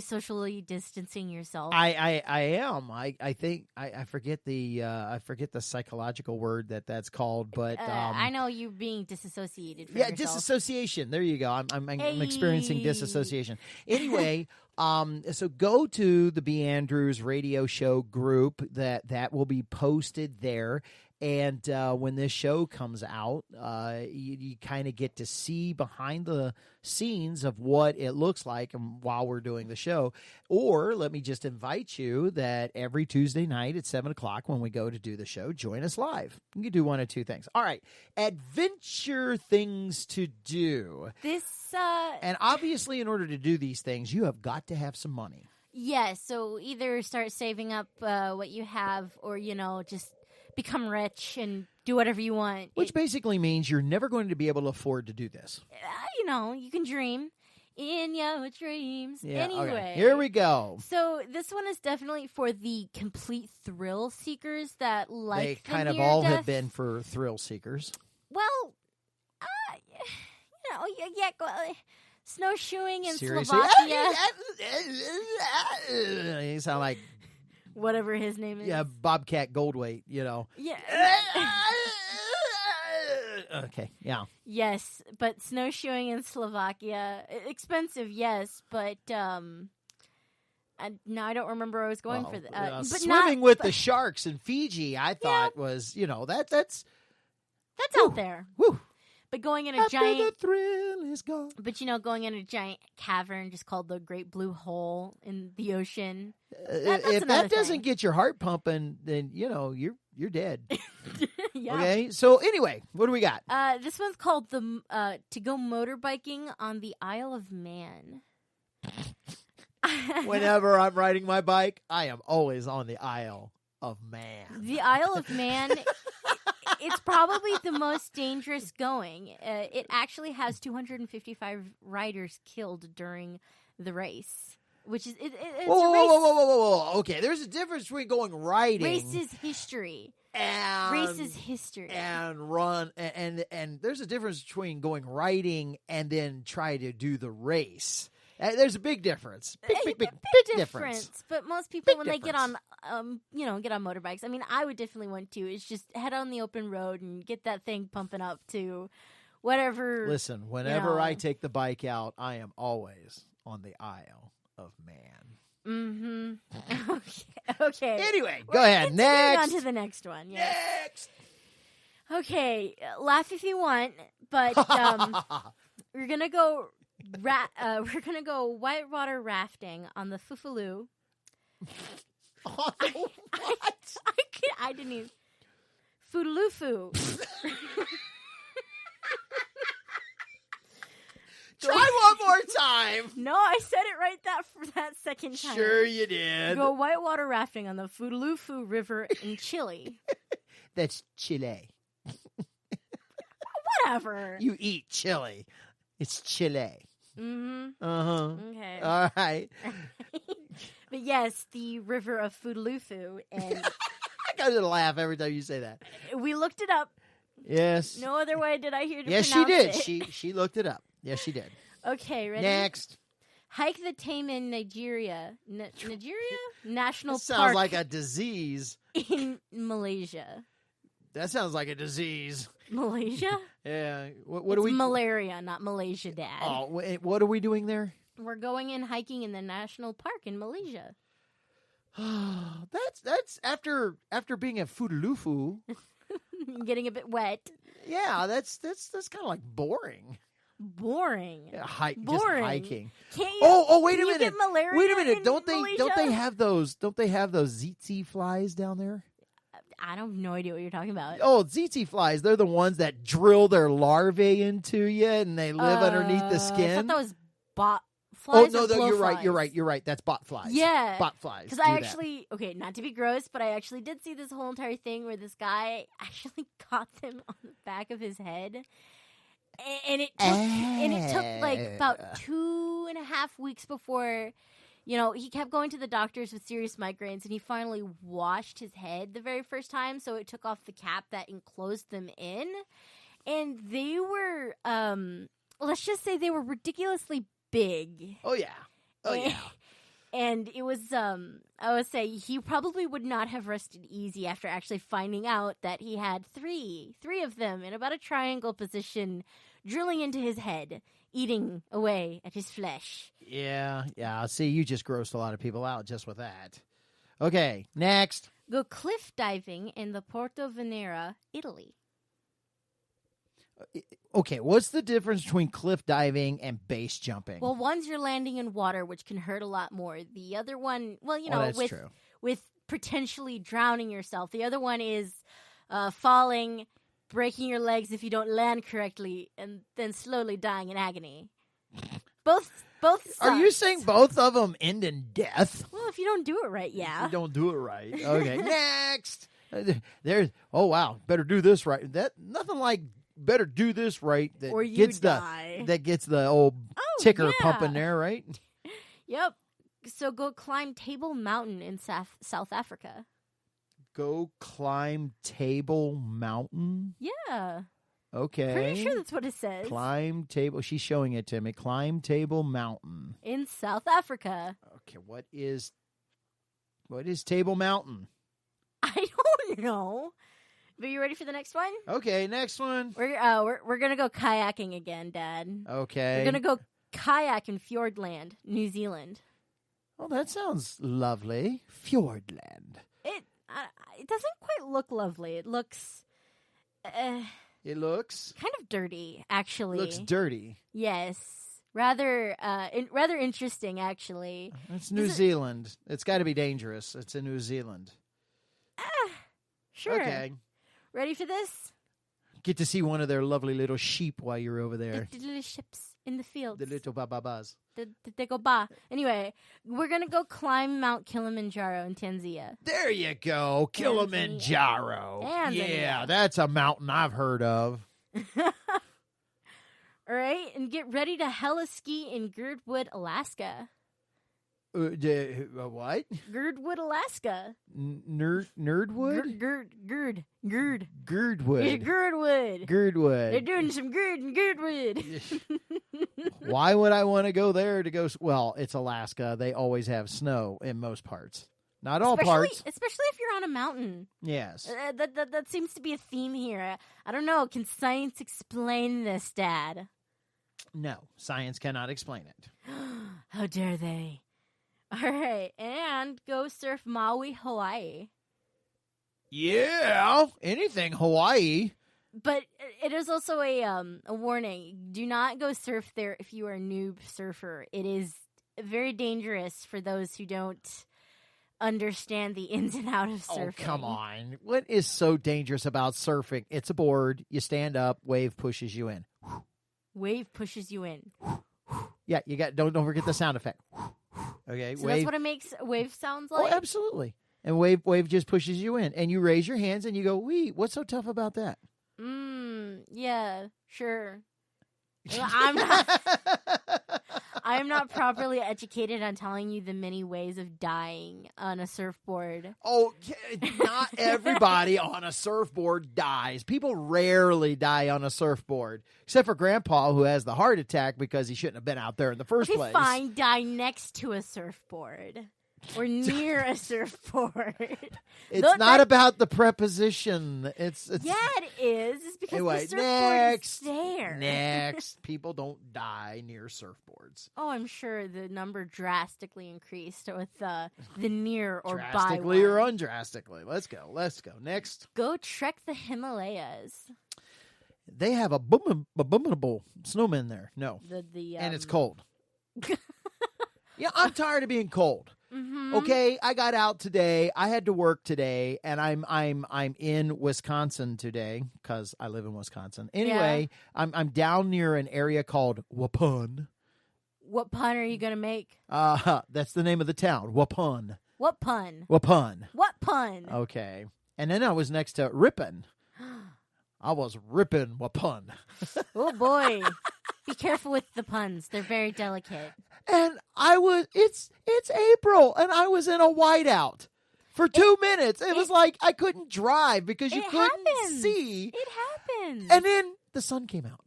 socially distancing yourself? I am. I think I forget the psychological word that's called, but I know you being disassociated from yourself. Disassociation. There you go. I'm experiencing Hey. disassociation. Anyway, so go to the B.Andrews radio show group that will be posted there. And when this show comes out, you kind of get to see behind the scenes of what it looks like while we're doing the show. Or let me just invite you that every Tuesday night at 7 o'clock when we go to do the show, join us live. You can do one of two things. All right. Adventure things to do. And obviously, in order to do these things, you have got to have some money. Yes. So either start saving up what you have or, just become rich and do whatever you want. Which basically means you're never going to be able to afford to do this. You can dream in your dreams. Yeah, anyway. Okay. Here we go. So this one is definitely for the complete thrill seekers that like They the kind of near all death. have been for thrill seekers. Well, snowshoeing in Seriously? Slovakia. You sound like Whatever his name is. Bobcat Goldthwait, Yeah. Okay, yeah. Yes, but snowshoeing in Slovakia, expensive, yes, but no, I don't remember where I was going for that. But swimming with the sharks in Fiji, I thought was, that's out there. Whew. But going in a After giant the thrill is gone. But going in a giant cavern just called the Great Blue Hole in the ocean. That's If another that doesn't thing. get your heart pumping, then you're dead. Yeah. Okay. So anyway, what do we got? This one's called to go motorbiking on the Isle of Man. Whenever I'm riding my bike, I am always on the Isle of Man. The Isle of Man, it's probably the most dangerous going. It actually has 255 riders killed during the race. which is it's Whoa, a whoa, race. whoa, whoa, whoa, whoa, whoa. Okay, there's a difference between going riding. Race is history. And Race is history. and run and there's a difference between going riding and then try to do the race. There's a big difference. Big difference. But most people, Big when they get on, difference. get on motorbikes. I mean, I would definitely want to. It's just head on the open road and get that thing pumping up to whatever. Listen, whenever I take the bike out, I am always on the Isle of Man. Mm-hmm. Okay. Anyway, We're go ahead. continuing Next. on to the next one. Yes. Next. Okay, laugh if you want, but we're gonna go. We're gonna go whitewater rafting on the Fufulu. I didn't even. Foodaloo-foo. Try one more time. No, I said it right for that second time. Sure you did. Go whitewater rafting on the Foodaloo-foo River in Chile. That's Chile. Whatever. You eat chili. It's Chile. Mm-hmm. Uh-huh. Okay. All right. But yes, the river of Foodaloo-foo, and I got to laugh every time you say that. we looked it up. Yes. No other way did I hear to Yes, she pronounce did. it. She looked it up. Yes, she did. Okay, ready? Next. Hike the Tame Nigeria. Nigeria? National That sounds Park like a disease. in Malaysia. That sounds like a disease. Malaysia? Yeah. What It's are we? malaria, not Malaysia, Dad. Oh, what are we doing there? We're going and hiking in the national park in Malaysia. That's after being at Foodaloo-foo. Getting a bit wet. Yeah, that's kind of like boring. Boring. Yeah, just Boring. hiking. Can't you? Oh, wait can a you minute. Get malaria Wait a minute. in Don't Malaysia? they have those tsetse flies down there? I don't have no idea what you're talking about. Oh, tsetse flies. They're the ones that drill their larvae into you and they live underneath the I skin. thought that was bot flies. Oh, no, or you're blowflies. right. You're right. That's bot flies. Yeah. Bot flies. Because Do I that. actually, okay, not to be gross, but I actually did see this whole entire thing where this guy actually caught them on the back of his head. And it took like about 2.5 weeks before, he kept going to the doctors with serious migraines, and he finally washed his head the very first time, so it took off the cap that enclosed them in. And they were, let's just say they were ridiculously big. Oh, yeah. And it was, I would say he probably would not have rested easy after actually finding out that he had three of them in about a triangle position, drilling into his head, eating away at his flesh. Yeah. See, you just grossed a lot of people out just with that. Okay, next. Go cliff diving in the Porto Venera, Italy. Okay, what's the difference between cliff diving and base jumping? Well, one's you're landing in water, which can hurt a lot more. The other one, that's true. with potentially drowning yourself. The other one is falling, breaking your legs if you don't land correctly, and then slowly dying in agony. Both. Are you saying both of them end in death? Well, if you don't do it right, yeah. You don't do it right. Okay, next. There's. Oh wow, better do this right. Nothing like better do this right. That or you gets die. That gets the old ticker yeah. pumping there, right? Yep. So go climb Table Mountain in South Africa. Go climb Table Mountain. Yeah. Okay. Pretty sure that's what it says. Climb Table. She's showing it to me. Climb Table Mountain in South Africa. Okay. What is Table Mountain? I don't know. But you ready for the next one? Okay, next one. We're gonna go kayaking again, Dad. Okay. We're gonna go kayak in Fjordland, New Zealand. Oh, that sounds lovely. Fjordland. It doesn't quite look lovely. It looks. It looks kind of dirty, actually. Looks dirty. Yes, rather interesting, actually. It's New Zealand. It's got to be dangerous. It's in New Zealand. Sure. Okay. Ready for this? Get to see one of their lovely little sheep while you're over there. The little ships in the fields. The little bababas. They go ba. Anyway, we're going to go climb Mount Kilimanjaro in Tanzania. There you go. Kilimanjaro. Tanzania. Yeah, that's a mountain I've heard of. All right, and get ready to heli ski in Girdwood, Alaska. What? Girdwood, Alaska. Nerdwood? Girdwood. Girdwood. They're doing some Girdwood. Why would I want to go there to go? Well, it's Alaska. They always have snow in most parts. Not all parts. Especially if you're on a mountain. Yes. That seems to be a theme here. I don't know. Can science explain this, Dad? No, science cannot explain it. How dare they? All right, and go surf Maui, Hawaii. Yeah, anything Hawaii. But it is also a warning. Do not go surf there if you are a noob surfer. It is very dangerous for those who don't understand the ins and outs of surfing. Oh, come on. What is so dangerous about surfing? It's a board. You stand up, wave pushes you in. Wave pushes you in. Yeah, you got don't forget the sound effect. Okay, so wave. That's what it makes wave sounds like? Oh, absolutely. And wave just pushes you in. And you raise your hands and you go, wee, what's so tough about that? Yeah, sure. I'm not properly educated on telling you the many ways of dying on a surfboard. Oh, not everybody on a surfboard dies. People rarely die on a surfboard, except for Grandpa, who has the heart attack because he shouldn't have been out there in the first place. Fine, die next to a surfboard. Or near a surfboard. It's not about the preposition. It's yeah, it is. It's because anyway, the surfboard is there. Next, people don't die near surfboards. Oh, I'm sure the number drastically increased with the near or by drastically or one. undrastically. Let's go. Next. Go trek the Himalayas. They have a abominable snowman there. No, and it's cold. Yeah, I'm tired of being cold. Mm-hmm. Okay, I got out today. I had to work today, and I'm in Wisconsin today because I live in Wisconsin. Anyway, yeah. I'm down near an area called Waupun. What pun are you gonna make? That's the name of the town, Waupun. What pun? Waupun. What pun? Okay, and then I was next to Ripon. I was ripping Waupun. Oh boy. Be careful with the puns. They're very delicate. And it's April, and I was in a whiteout for 2 minutes. It was like I couldn't drive because you couldn't see. It happens. And then the sun came out.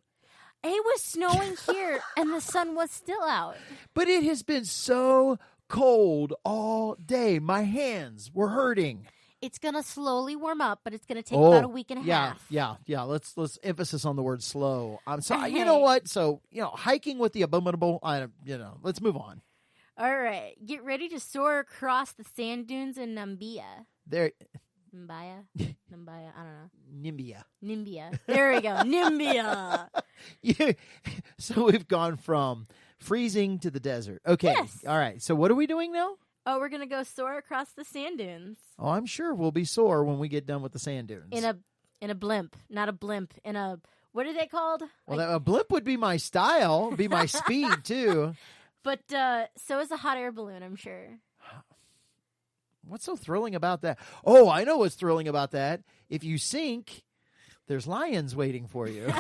It was snowing here, and the sun was still out. But it has been so cold all day. My hands were hurting. It's going to slowly warm up, but it's going to take about a week and a half. Yeah. Let's emphasis on the word slow. I'm sorry. You know what? So, hiking with the abominable, let's move on. All right. Get ready to soar across the sand dunes in Namibia. Nimbaya? I don't know. Nimbia. There we go. Nimbia. Yeah. So we've gone from freezing to the desert. Okay. Yes. All right. So what are we doing now? Oh, we're going to go soar across the sand dunes. Oh, I'm sure we'll be sore when we get done with the sand dunes. In a blimp. Not a blimp. What are they called? Well, a blimp would be my style, be my speed, too. But so is a hot air balloon, I'm sure. What's so thrilling about that? Oh, I know what's thrilling about that. If you sink, there's lions waiting for you.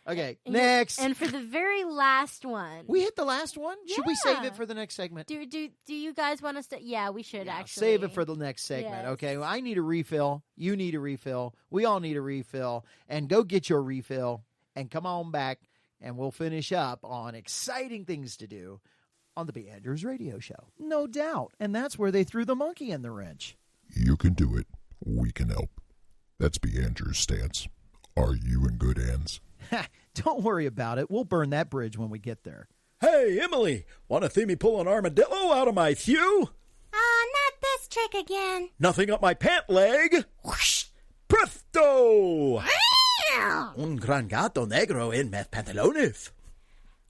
Okay, next. And for the very last one. We hit the last one? Yeah. Should we save it for the next segment? Do you guys want us to? Yeah, we should actually. Save it for the next segment, yes. Okay? Well, I need a refill. You need a refill. We all need a refill. And go get your refill and come on back, and we'll finish up on exciting things to do on the B.Andrews radio show. No doubt. And that's where they threw the monkey in the wrench. You can do it. We can help. That's B.Andrews' stance. Are you in good hands? Don't worry about it. We'll burn that bridge when we get there. Hey, Emily, want to see me pull an armadillo out of my thew? Not this trick again. Nothing up my pant leg. Whoosh! Presto! Un gran gato negro en mis pantalones.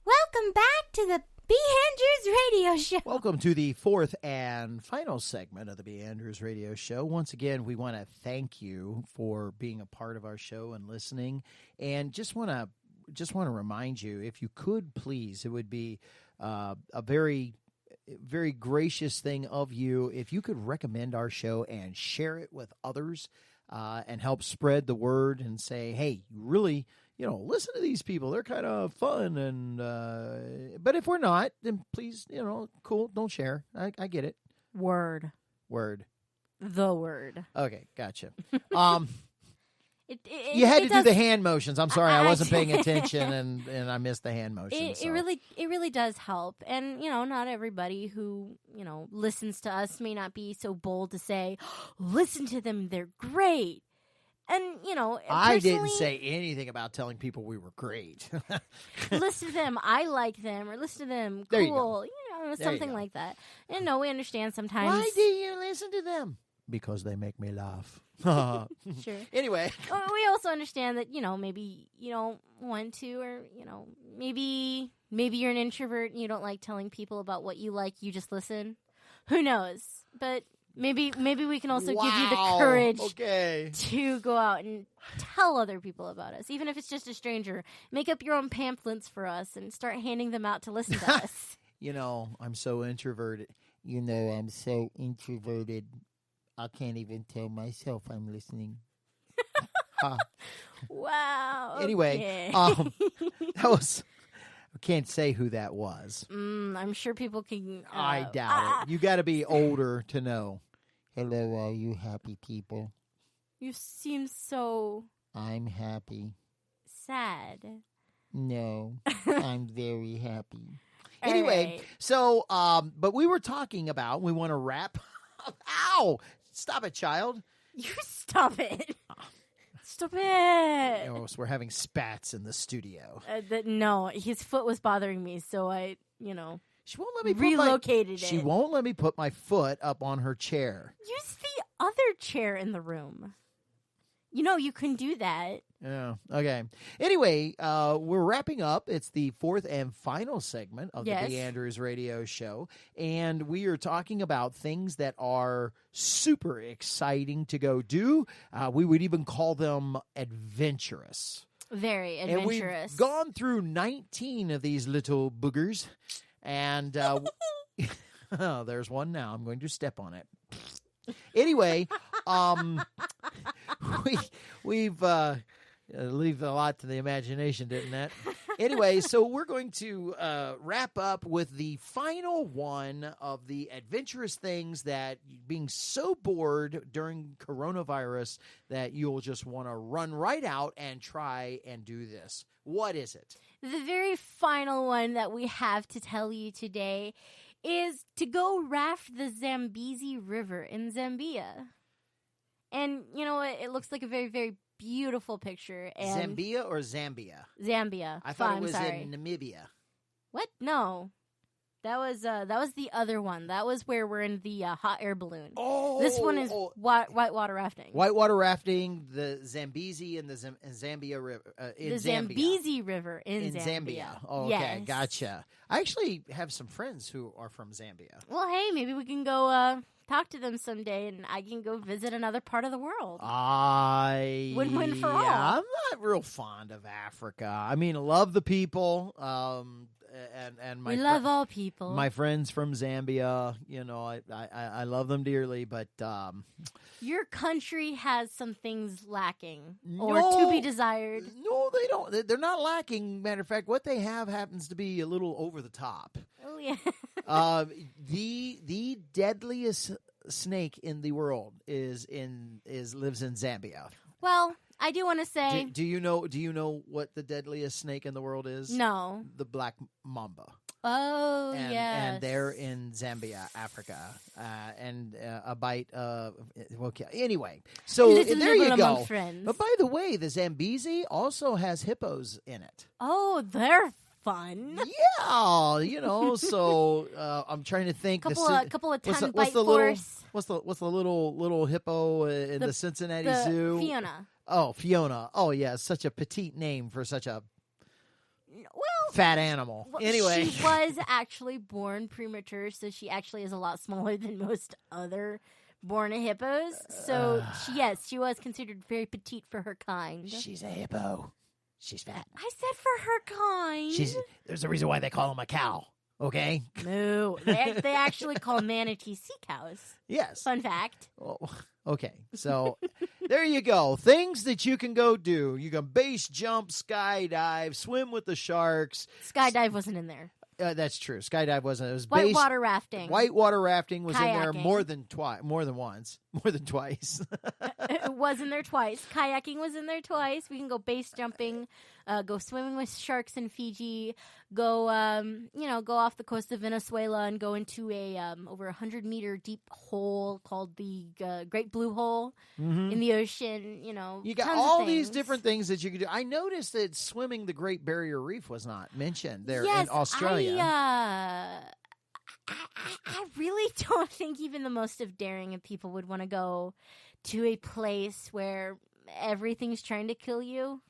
Welcome back to the B.Andrews radio show. Welcome to the fourth and final segment of the B.Andrews radio show. Once again, we want to thank you for being a part of our show and listening. And just want to remind you, if you could please, it would be a very, very gracious thing of you if you could recommend our show and share it with others. and help spread the word and say, hey, you really, listen to these people. They're kind of fun. And but if we're not, then please, cool, don't share. I get it. Word. The word. Okay, gotcha. You had to do the hand motions. I'm sorry, I wasn't paying attention, and I missed the hand motions. It really does help. And, not everybody who, listens to us may not be so bold to say, listen to them, they're great. And, I didn't say anything about telling people we were great. Listen to them, I like them, or listen to them, There cool, something like that. And no, we understand sometimes. Why do you listen to them? Because they make me laugh. Sure. Anyway. We also understand that, maybe you don't want to, or, maybe you're an introvert and you don't like telling people about what you like, you just listen. Who knows? But maybe we can also give you the courage to go out and tell other people about us, even if it's just a stranger. Make up your own pamphlets for us and start handing them out to listen to us. I'm so introverted. I'm so introverted. I can't even tell myself I'm listening. Wow. Anyway, okay. that was. I can't say who that was. I'm sure people can. I doubt it. You got to be older to know. Hello, all you happy people. You seem so. I'm happy. Sad. No, I'm very happy. Anyway, right. So, but we were talking about. We want to wrap. Ow! Stop it, child. You stop it. Stop it. So we're having spats in the studio. No, his foot was bothering me, so I, She won't let me relocated it. She won't let me put my foot up on her chair. Use the other chair in the room. You can do that. Yeah. Okay. Anyway, we're wrapping up. It's the fourth and final segment of the B.Andrews radio show. And we are talking about things that are super exciting to go do. We would even call them adventurous. Very adventurous. And we've gone through 19 of these little boogers. And there's one now. I'm going to step on it. Anyway, we've leave a lot to the imagination, didn't that? Anyway, so we're going to wrap up with the final one of the adventurous things that being so bored during coronavirus that you'll just want to run right out and try and do this. What is it? The very final one that we have to tell you today is to go raft the Zambezi River in Zambia. And you know what? It looks like a very, very beautiful picture. And Zambia or Zambia? Zambia. I thought it was in Namibia. What? No. That was the other one. That was where we're in the hot air balloon. Oh, this one is whitewater rafting. Whitewater rafting, the Zambezi and the Zambia River in the Zambia. Zambezi River in Zambia. Oh, okay, yes. Gotcha. I actually have some friends who are from Zambia. Well, hey, maybe we can go talk to them someday, and I can go visit another part of the world. Win-win for all. I'm not real fond of Africa. I mean, I love the people. And we love all people. My friends from Zambia, I love them dearly, but your country has some things lacking or to be desired. No, they don't. They're not lacking. Matter of fact, what they have happens to be a little over the top. Oh yeah. The deadliest snake in the world lives in Zambia. Well, I do want to say. Do you know what the deadliest snake in the world is? No. The black mamba. Oh, yes. And they're in Zambia, Africa. And a bite of... Okay. Anyway, so there you go. Friends. But by the way, the Zambezi also has hippos in it. Oh, they're fun. Yeah, so I'm trying to think. Couple of ton bite force. What's the little hippo in the Cincinnati Zoo? Fiona. Oh, Fiona. Oh, yeah, such a petite name for such a fat animal. Anyway. She was actually born premature, so she actually is a lot smaller than most other born hippos. So, she was considered very petite for her kind. She's a hippo. She's fat. I said for her kind. There's a reason why they call him a cow. Okay. No, they actually call manatees sea cows. Yes. Fun fact. Oh, okay. So there you go. Things that you can go do. You can base jump, skydive, swim with the sharks. Skydive wasn't in there. That's true. Skydive wasn't. It was Whitewater rafting. Whitewater rafting was in there Kayaking. more than once, more than twice. It was in there twice. Kayaking was in there twice. We can go base jumping, go swimming with sharks in Fiji, go go off the coast of Venezuela and go into a over 100-meter deep hole called the Great Blue Hole in the ocean. You got tons all of these things. different things that you can do. I noticed that swimming the Great Barrier Reef was not mentioned there Yes, in Australia. I really don't think even the most of daring of people would want to go to a place where everything's trying to kill you.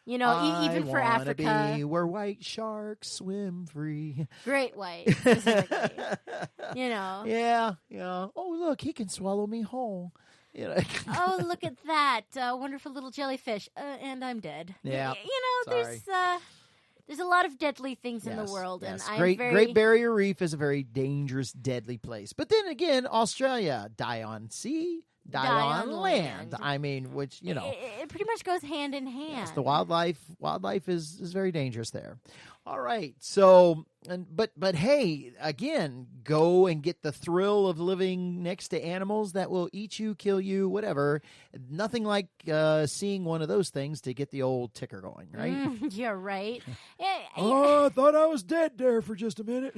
Even for I wanna Africa. be where white sharks swim free. Great white, specifically. Yeah. Oh, look, he can swallow me whole. Oh, look at that wonderful little jellyfish, and I'm dead. Yeah. There's a lot of deadly things in the world, yes. and Great Barrier Reef is a very dangerous, deadly place. But then again, Australia, die on sea, die on land. I mean, which it pretty much goes hand in hand. yes, the wildlife is very dangerous there. All right, so but hey, again, go and get the thrill of living next to animals that will eat you, kill you, whatever. Nothing like seeing one of those things to get the old ticker going, right? You're right. Oh, I thought I was dead there for just a minute.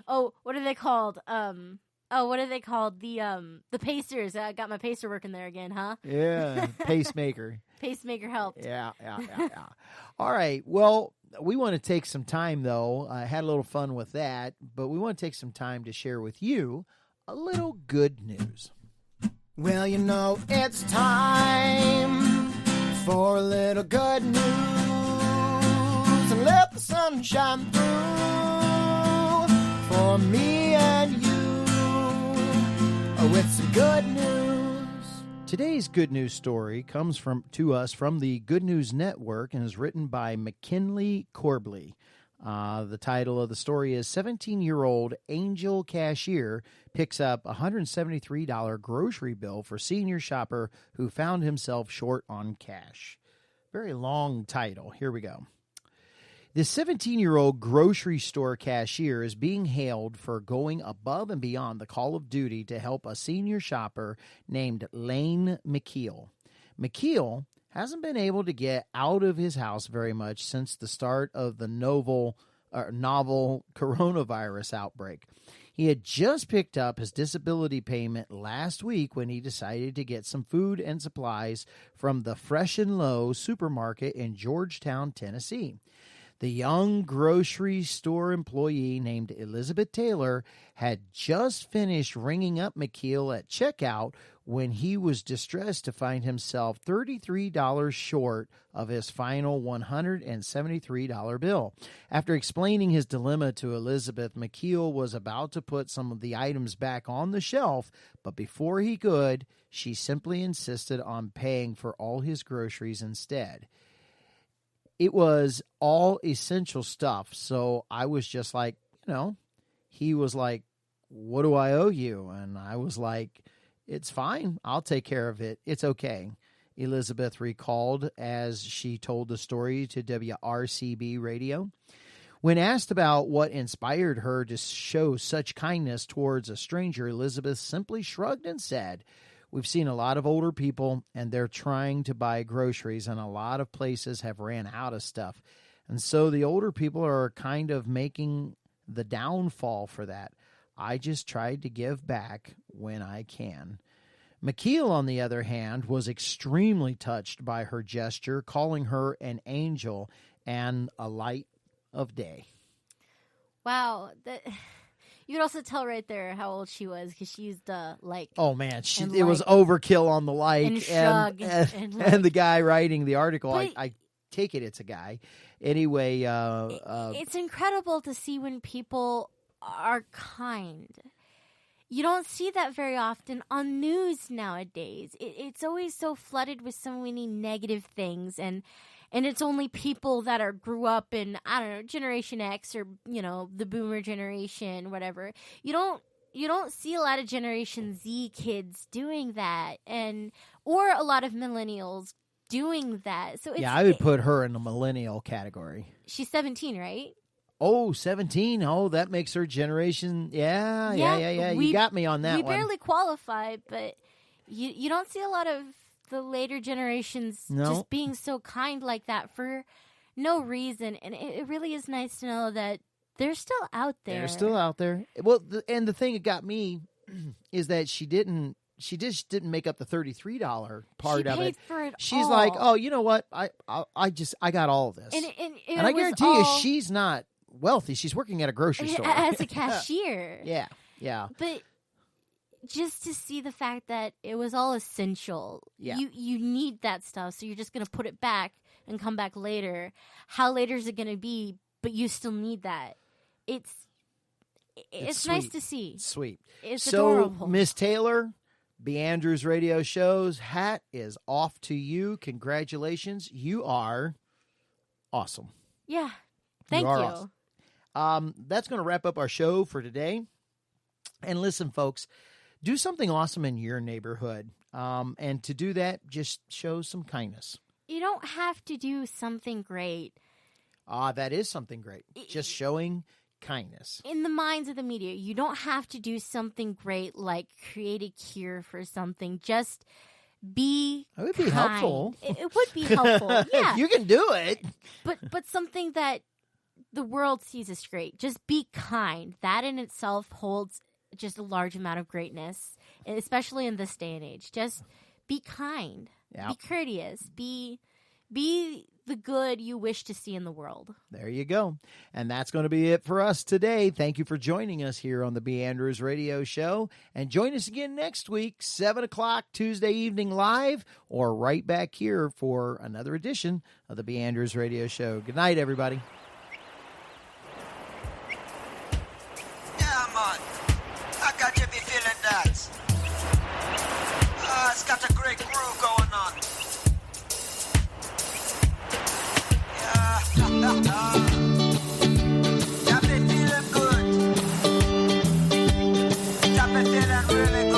Oh, what are they called? What are they called? The pacers. I got my pacer working there again, huh? Yeah, pacemaker. Pacemaker helped. Yeah. All right. Well, we want to take some time, though. I had a little fun with that, but we want to take some time to share with you a little good news. Well, it's time for a little good news, and let the sun shine through for me and you with some good news. Today's good news story comes to us from the Good News Network and is written by McKinley Corbley. The title of the story is 17-year-old Angel Cashier picks up a $173 grocery bill for senior shopper who found himself short on cash. Very long title. Here we go. The 17-year-old grocery store cashier is being hailed for going above and beyond the call of duty to help a senior shopper named Lane McKeel. McKeel hasn't been able to get out of his house very much since the start of the novel coronavirus outbreak. He had just picked up his disability payment last week when he decided to get some food and supplies from the Fresh and Low supermarket in Georgetown, Tennessee. The young grocery store employee named Elizabeth Taylor had just finished ringing up McKeel at checkout when he was distressed to find himself $33 short of his final $173 bill. After explaining his dilemma to Elizabeth, McKeel was about to put some of the items back on the shelf, but before he could, she simply insisted on paying for all his groceries instead. It was all essential stuff, so I was just like, he was like, what do I owe you? And I was like, it's fine. I'll take care of it. It's okay. Elizabeth recalled as she told the story to WRCB radio. When asked about what inspired her to show such kindness towards a stranger, Elizabeth simply shrugged and said, we've seen a lot of older people, and they're trying to buy groceries, and a lot of places have ran out of stuff. And so the older people are kind of making the downfall for that. I just tried to give back when I can. McKeel, on the other hand, was extremely touched by her gesture, calling her an angel and a light of day. Wow. You could also tell right there how old she was because she used like. Oh man, it was overkill on the like and shrug and the guy writing the article. I take it's a guy. Anyway, it's incredible to see when people are kind. You don't see that very often on news nowadays. It's always so flooded with so many negative things, and and it's only people that grew up in, I don't know, Generation X or, the Boomer generation, whatever. You don't see a lot of Generation Z kids doing that, or a lot of millennials doing that. So I would put her in the millennial category. She's 17, right? Oh, 17. Oh, that makes her generation. Yeah. You got me on that we one. We barely qualify, but you don't see a lot of the later generations just being so kind like that for no reason. And it really is nice to know that they're still out there. They're still out there. Well, and the thing that got me is that she just didn't make up the $33 part of it. For it She's all. like, oh, you know what? I got all of this. And I guarantee you, she's not wealthy. She's working at a grocery store as a cashier. Yeah. But just to see the fact that it was all essential. Yeah. You need that stuff, so you're just going to put it back and come back later. How later is it going to be, but you still need that? It's nice to see. Sweet. It's So, adorable. Miss Taylor, B.Andrews Radio Show's hat is off to you. Congratulations. You are awesome. Yeah. Thank you. Awesome. That's going to wrap up our show for today. And listen, folks, do something awesome in your neighborhood. And to do that, just show some kindness. You don't have to do something great. That is something great. Just showing kindness. In the minds of the media, you don't have to do something great like create a cure for something. Just be It would be kind. helpful. It would be helpful. Yeah. You can do it. But something that the world sees as great. Just be kind. That in itself holds just a large amount of greatness, especially in this day and age. Just be kind. Yeah. Be courteous. Be the good you wish to see in the world. There you go. And that's going to be it for us today. Thank you for joining us here on the B.Andrews Radio Show. And join us again next week, 7 o'clock Tuesday evening live, or right back here for another edition of the B.Andrews Radio Show. Good night, everybody. Yeah, man. I got you be feeling that. It's got a great groove going on. Got me feeling good. Got me feeling really good.